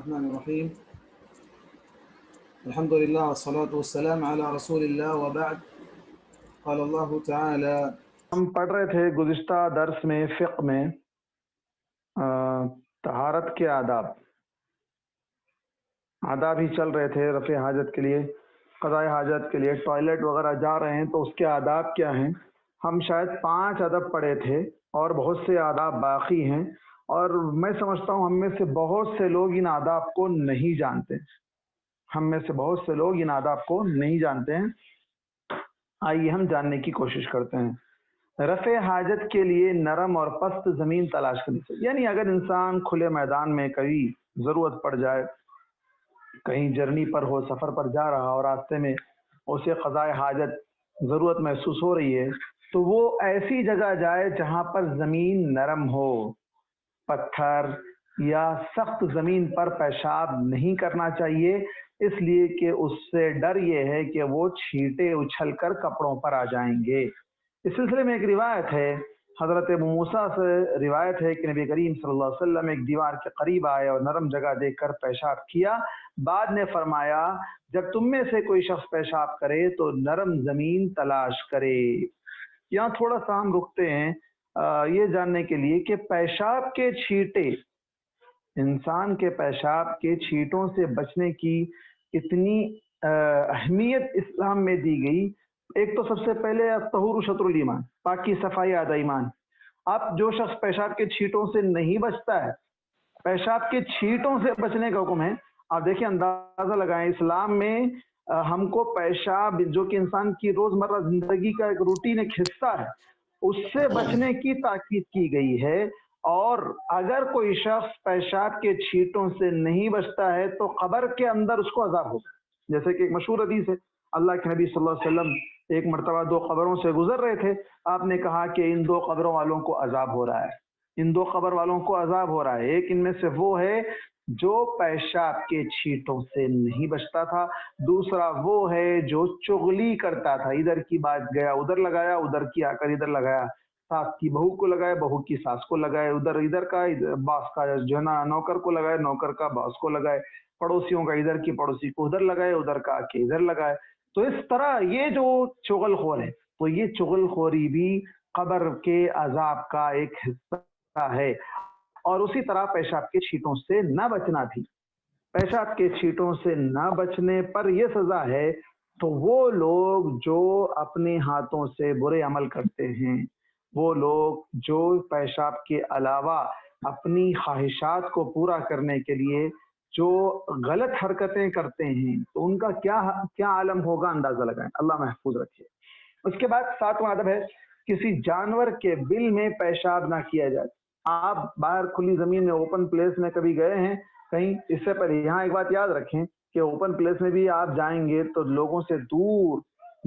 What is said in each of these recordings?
الرحمن الرحیم الحمدللہ والصلاة والسلام علی رسول اللہ وبعد قال اللہ تعالی. ہم پڑھ رہے تھے گزشتہ درس میں فقہ میں طہارت کے آداب ہی چل رہے تھے. رفع حاجت کے لیے، قضاء حاجت کے لیے ٹوائلٹ وغیرہ جا رہے ہیں تو اس کے آداب کیا ہیں. ہم شاید 5 ادب پڑھے تھے اور بہت سے آداب باقی ہیں، اور میں سمجھتا ہوں ہم میں سے بہت سے لوگ ان آداب کو نہیں جانتے ہیں. آئیے ہم جاننے کی کوشش کرتے ہیں. رفع حاجت کے لیے نرم اور پست زمین تلاش کرنی چاہیے. یعنی اگر انسان کھلے میدان میں کہیں ضرورت پڑ جائے، کہیں جرنی پر ہو، سفر پر جا رہا اور راستے میں اسے قضاء حاجت ضرورت محسوس ہو رہی ہے، تو وہ ایسی جگہ جائے جہاں پر زمین نرم ہو. پتھر یا سخت زمین پر پیشاب نہیں کرنا چاہیے، اس لیے کہ اس سے ڈر یہ ہے کہ وہ چھینٹے اچھل کر کپڑوں پر آ جائیں گے. اس سلسلے میں ایک روایت ہے، حضرت ابو موسیٰ سے روایت ہے کہ نبی کریم صلی اللہ علیہ وسلم ایک دیوار کے قریب آئے اور نرم جگہ دیکھ کر پیشاب کیا. بعد نے فرمایا جب تم میں سے کوئی شخص پیشاب کرے تو نرم زمین تلاش کرے. یہاں تھوڑا سا ہم رکتے ہیں یہ جاننے کے لیے کہ پیشاب کے چھینٹے، انسان کے پیشاب کے چھینٹوں سے بچنے کی اتنی اہمیت اسلام میں دی گئی. ایک تو سب سے پہلے الطہور شطر الایمان، پاکی صفائی آدھا ایمان. اب جو شخص پیشاب کے چھینٹوں سے نہیں بچتا ہے، پیشاب کے چھینٹوں سے بچنے کا حکم ہے. آپ دیکھیں، اندازہ لگائیں، اسلام میں ہم کو پیشاب جو کہ انسان کی روزمرہ زندگی کا ایک روٹین، ایک حصہ ہے، اس سے بچنے کی تاکید کی گئی ہے. اور اگر کوئی شخص پیشاب کے چھینٹوں سے نہیں بچتا ہے تو قبر کے اندر اس کو عذاب ہوگا. جیسے کہ ایک مشہور حدیث ہے، اللہ کے نبی صلی اللہ علیہ وسلم ایک مرتبہ 2 قبروں سے گزر رہے تھے. آپ نے کہا کہ ان 2 قبروں والوں کو عذاب ہو رہا ہے، ان 2 قبر والوں کو عذاب ہو رہا ہے. ایک ان میں سے وہ ہے جو پیشاب کے چھینٹوں سے نہیں بچتا تھا، دوسرا وہ ہے جو چغلی کرتا تھا، ادھر کی بات گیا ادھر لگایا، ادھر کی آ کر ادھر لگایا، ساس کی بہو کو لگائے، بہو کی ساس کو لگائے، ادھر کا باس کا جو ہے نا نوکر کو لگائے، نوکر کا باس کو لگائے، پڑوسیوں کا ادھر کی پڑوسی کو ادھر لگائے، ادھر کا کے ادھر لگائے. تو اس طرح یہ جو چغل خور ہے، تو یہ چغل خوری بھی قبر کے عذاب کا ایک حصہ ہے. اور اسی طرح پیشاب کے چھینٹوں سے نہ بچنا بھی. پیشاب کے چھینٹوں سے نہ بچنے پر یہ سزا ہے. تو وہ لوگ جو اپنے ہاتھوں سے برے عمل کرتے ہیں، وہ لوگ جو پیشاب کے علاوہ اپنی خواہشات کو پورا کرنے کے لیے جو غلط حرکتیں کرتے ہیں، تو ان کا کیا عالم ہوگا، اندازہ لگائیں. اللہ محفوظ رکھے. اس کے بعد 7واں ادب ہے، کسی جانور کے بل میں پیشاب نہ کیا جائے. آپ باہر کھلی زمین میں اوپن پلیس میں کبھی گئے ہیں کہیں؟ اس سے پہلے یہاں ایک بات یاد رکھیں کہ اوپن پلیس میں بھی آپ جائیں گے تو لوگوں سے دور،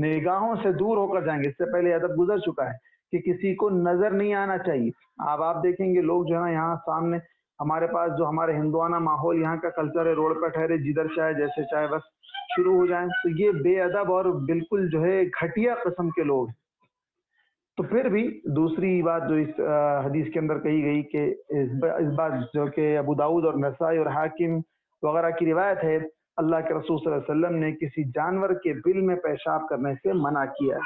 نگاہوں سے دور ہو کر جائیں گے. اس سے پہلے ادب گزر چکا ہے کہ کسی کو نظر نہیں آنا چاہیے. آپ دیکھیں گے لوگ جو ہے نا یہاں سامنے ہمارے پاس جو ہمارے ہندوانہ ماحول یہاں کا کلچر ہے، روڈ پہ ٹھہرے جدھر چاہے جیسے چاہے بس شروع ہو جائیں، تو یہ بے ادب اور بالکل جو ہے گھٹیا قسم کے لوگ ہیں. تو پھر بھی دوسری بات جو اس حدیث کے اندر کہی گئی کہ اس بات جو کہ ابو داؤد اور نسائی اور حاکم وغیرہ کی روایت ہے، اللہ کے رسول صلی اللہ علیہ وسلم نے کسی جانور کے بل میں پیشاب کرنے سے منع کیا ہے.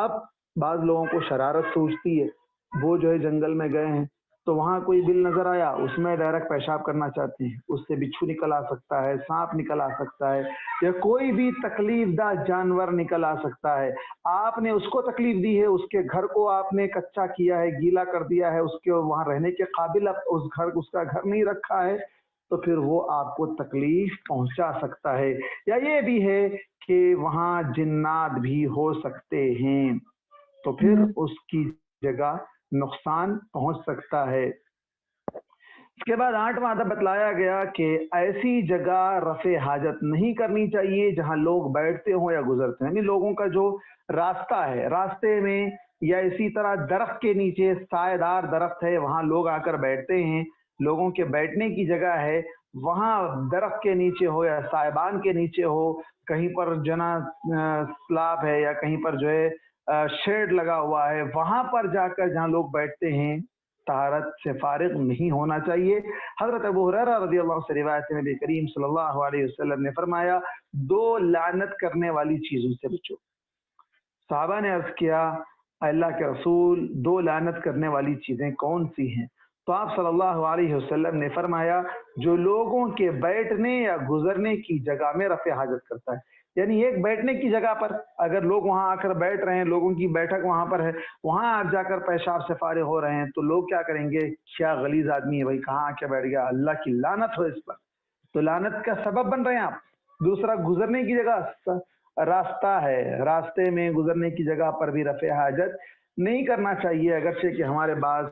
اب بعض لوگوں کو شرارت سوچتی ہے، وہ جو ہے جنگل میں گئے ہیں تو وہاں کوئی بل نظر آیا، اس میں ڈائریکٹ پیشاب کرنا چاہتے ہیں. اس سے بچھو نکل آ سکتا ہے، سانپ نکل آ سکتا ہے، یا کوئی بھی تکلیف دہ جانور نکل آ سکتا ہے. آپ نے اس کو تکلیف دی ہے، اس کے گھر کو آپ نے کچا کیا ہے، گیلا کر دیا ہے، اس کے وہاں رہنے کے قابل اس کا گھر نہیں رکھا ہے، تو پھر وہ آپ کو تکلیف پہنچا سکتا ہے. یا یہ بھی ہے کہ وہاں جنات بھی ہو سکتے ہیں، تو پھر اس کی جگہ نقصان پہنچ سکتا ہے. اس کے بعد 8واں ادب بتلایا گیا کہ ایسی جگہ رفع حاجت نہیں کرنی چاہیے جہاں لوگ بیٹھتے ہوں یا گزرتے ہیں. یعنی لوگوں کا جو راستہ ہے، راستے میں یا اسی طرح درخت کے نیچے، سائے دار درخت ہے، وہاں لوگ آ کر بیٹھتے ہیں، لوگوں کے بیٹھنے کی جگہ ہے، وہاں درخت کے نیچے ہو یا سائبان کے نیچے ہو، کہیں پر جو نا سلاب ہے یا کہیں پر جو ہے شیڈ لگا ہوا ہے، وہاں پر جا کر جہاں لوگ بیٹھتے ہیں طہارت سے فارغ نہیں ہونا چاہیے۔ حضرت ابو ہریرہ رضی اللہ عنہ سے روایت ہے، نبی کریم صلی اللہ علیہ وسلم نے فرمایا 2 لعنت کرنے والی چیزوں سے بچو۔ صحابہ نے عرض کیا اللہ کے رسول 2 لعنت کرنے والی چیزیں کون سی ہیں؟ تو آپ صلی اللہ علیہ وسلم نے فرمایا جو لوگوں کے بیٹھنے یا گزرنے کی جگہ میں رفع حاجت کرتا ہے، یعنی ایک بیٹھنے کی جگہ پر اگر لوگ وہاں آ کر بیٹھ رہے ہیں، لوگوں کی بیٹھک وہاں پر ہے، وہاں آپ جا کر پیشاب سے فارغ ہو رہے ہیں تو لوگ کیا کریں گے؟ کیا غلیظ آدمی ہے بھائی، کہاں آ کے بیٹھ گیا، اللہ کی لعنت ہو اس پر، تو لعنت کا سبب بن رہے ہیں آپ۔ دوسرا، گزرنے کی جگہ راستہ ہے، راستے میں گزرنے کی جگہ پر بھی رفع حاجت نہیں کرنا چاہیے، اگرچہ کہ ہمارے بعض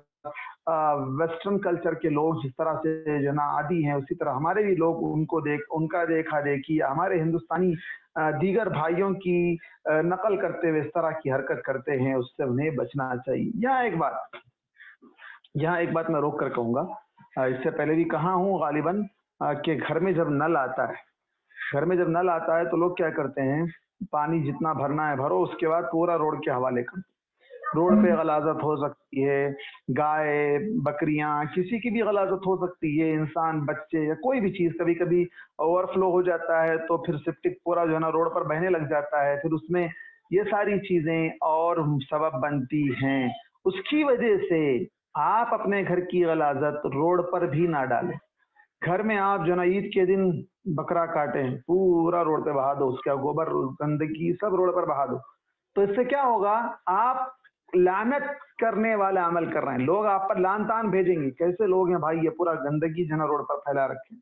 ویسٹرن کلچر کے لوگ جس طرح سے جو نا عادی ہیں، اسی طرح ہمارے بھی لوگ ان کا دیکھا دیکھی، ہمارے ہندوستانی دیگر بھائیوں کی نقل کرتے ہوئے اس طرح کی حرکت کرتے ہیں، اس سے انہیں بچنا چاہیے۔ یہاں ایک بات میں روک کر کہوں گا، اس سے پہلے بھی کہا ہوں غالباً کہ گھر میں جب نل آتا ہے تو لوگ کیا کرتے ہیں، پانی جتنا بھرنا ہے بھرو، اس کے بعد پورا روڈ کے حوالے کرتے۔ روڈ پہ غلاظت ہو سکتی ہے، گائے بکریاں کسی کی بھی غلاظت ہو سکتی ہے، انسان بچے یا کوئی بھی چیز کبھی کبھی اوور فلو ہو جاتا ہے تو پھر سیپٹک پورا جو ہے نا روڈ پر بہنے لگ جاتا ہے، پھر اس میں یہ ساری چیزیں اور سبب بنتی ہیں۔ اس کی وجہ سے آپ اپنے گھر کی غلاظت روڈ پر بھی نہ ڈالیں۔ گھر میں آپ جو نا عید کے دن بکرا کاٹیں، پورا روڈ پہ بہا دو، اس کا گوبر گندگی سب روڈ پر بہا دو، تو اس سے کیا ہوگا؟ آپ لعنت کرنے والا عمل کر رہے ہیں، لوگ آپ پر لعن طعن بھیجیں گے، کیسے لوگ ہیں بھائی، یہ پورا گندگی جو نا روڈ پر پھیلا رکھے ہیں۔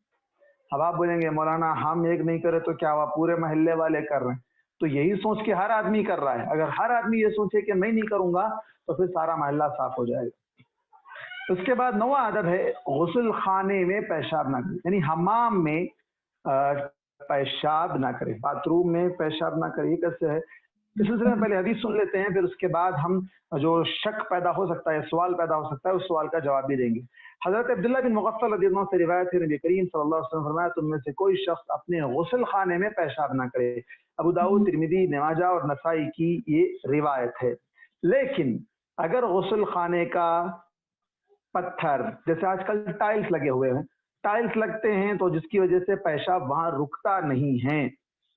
اب آپ بولیں گے مولانا ہم ایک نہیں کرے تو کیا ہوا، پورے محلے والے کر رہے ہیں، تو یہی سوچ کے ہر آدمی کر رہا ہے۔ اگر ہر آدمی یہ سوچے کہ میں نہیں کروں گا تو پھر سارا محلہ صاف ہو جائے گا۔ اس کے بعد 9واں ادب ہے غسل خانے میں پیشاب نہ کرے، یعنی حمام میں پیشاب نہ کرے، باتھ روم میں پیشاب نہ کرے۔ کیسے ہے؟ اس سلسلے میں پہلے حدیث سن لیتے ہیں، پھر اس کے بعد ہم جو شک پیدا ہو سکتا ہے، سوال پیدا ہو سکتا ہے، اس سوال کا جواب بھی دیں گے۔ حضرت عبداللہ بن مغفل رضی اللہ عنہ سے روایت ہے، نبی کریم صلی اللہ علیہ وسلم فرمایا تم میں سے کوئی شخص اپنے غسل خانے میں پیشاب نہ کرے۔ ابو داؤد، ترمذی، ابن ماجہ اور نسائی کی یہ روایت ہے۔ لیکن اگر غسل خانے کا پتھر، جیسے آج کل ٹائلز لگے ہوئے ہیں، ٹائلز لگتے ہیں تو جس کی وجہ سے پیشاب وہاں رکتا نہیں ہے،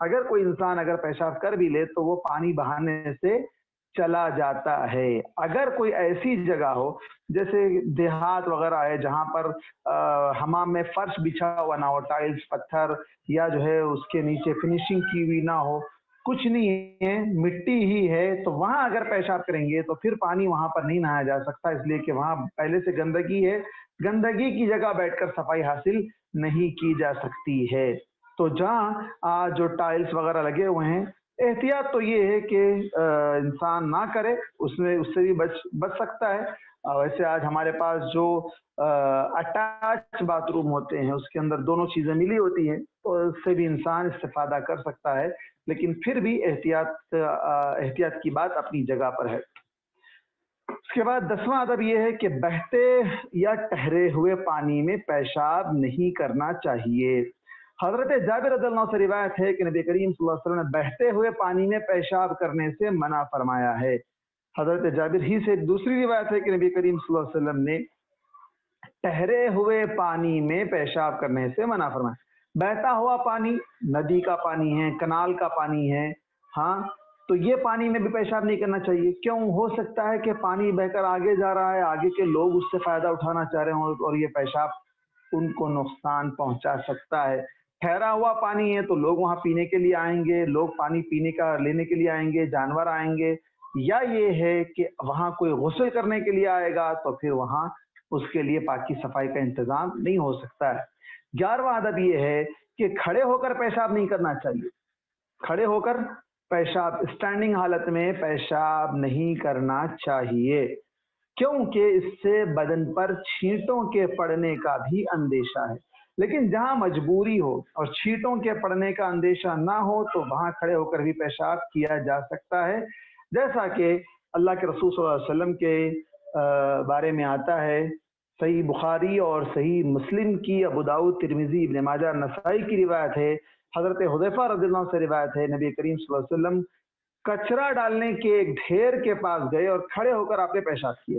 اگر کوئی انسان اگر پیشاب کر بھی لے تو وہ پانی بہانے سے چلا جاتا ہے۔ اگر کوئی ایسی جگہ ہو جیسے دیہات وغیرہ ہے جہاں پر حمام میں فرش بچھا ہوا نہ ہو، ٹائلز پتھر یا جو ہے اس کے نیچے فنیشنگ کی ہوئی نہ ہو، کچھ نہیں ہے، مٹی ہی ہے، تو وہاں اگر پیشاب کریں گے تو پھر پانی وہاں پر نہیں نہایا جا سکتا، اس لیے کہ وہاں پہلے سے گندگی ہے، گندگی کی جگہ بیٹھ کر صفائی حاصل نہیں کی جا سکتی ہے۔ تو جہاں جو ٹائلز وغیرہ لگے ہوئے ہیں، احتیاط تو یہ ہے کہ انسان نہ کرے، اس سے بھی بچ سکتا ہے۔ ویسے آج ہمارے پاس جو اٹیچ باتھ روم ہوتے ہیں اس کے اندر دونوں چیزیں ملی ہوتی ہیں، تو اس سے بھی انسان استفادہ کر سکتا ہے، لیکن پھر بھی احتیاط کی بات اپنی جگہ پر ہے۔ اس کے بعد 10واں ادب یہ ہے کہ بہتے یا ٹھہرے ہوئے پانی میں پیشاب نہیں کرنا چاہیے۔ حضرت جابر رضی اللہ عنہ سے روایت ہے کہ نبی کریم صلی اللہ علیہ وسلم نے بہتے ہوئے پانی میں پیشاب کرنے سے منع فرمایا ہے۔ حضرت جابر ہی سے دوسری روایت ہے کہ نبی کریم صلی اللہ علیہ وسلم نے ٹھہرے ہوئے پانی میں پیشاب کرنے سے منع فرمایا۔ بہتا ہوا پانی، ندی کا پانی ہے، کنال کا پانی ہے، ہاں، تو یہ پانی میں بھی پیشاب نہیں کرنا چاہیے۔ کیوں؟ ہو سکتا ہے کہ پانی بہ کر آگے جا رہا ہے، آگے کے لوگ اس سے فائدہ اٹھانا چاہ رہے ہوں اور یہ پیشاب ان کو نقصان پہنچا سکتا ہے۔ ٹھہرا ہوا پانی ہے تو لوگ وہاں پینے کے لیے آئیں گے، لوگ پانی پینے کا لینے کے لیے آئیں گے، جانور آئیں گے، یا یہ ہے کہ وہاں کوئی غسل کرنے کے لیے آئے گا تو پھر وہاں اس کے لیے پاکی صفائی کا انتظام نہیں ہو سکتا ہے۔ 11واں ادب یہ ہے کہ کھڑے ہو کر پیشاب نہیں کرنا چاہیے، کھڑے ہو کر پیشاب، اسٹینڈنگ حالت میں پیشاب نہیں کرنا چاہیے، کیونکہ اس سے بدن پر چھینٹوں کے پڑنے کا بھی اندیشہ ہے۔ لیکن جہاں مجبوری ہو اور چھینٹوں کے پڑنے کا اندیشہ نہ ہو تو وہاں کھڑے ہو کر بھی پیشاب کیا جا سکتا ہے، جیسا کہ اللہ کے رسول صلی اللہ علیہ وسلم کے بارے میں آتا ہے صحیح بخاری اور صحیح مسلم کی، ابو داؤد، ترمذی، ابن ماجہ، نسائی کی روایت ہے، حضرت حذیفہ رضی اللہ عنہ سے روایت ہے، نبی کریم صلی اللہ علیہ وسلم کچرا ڈالنے کے ایک ڈھیر کے پاس گئے اور کھڑے ہو کر آپ نے پیشاب کیے۔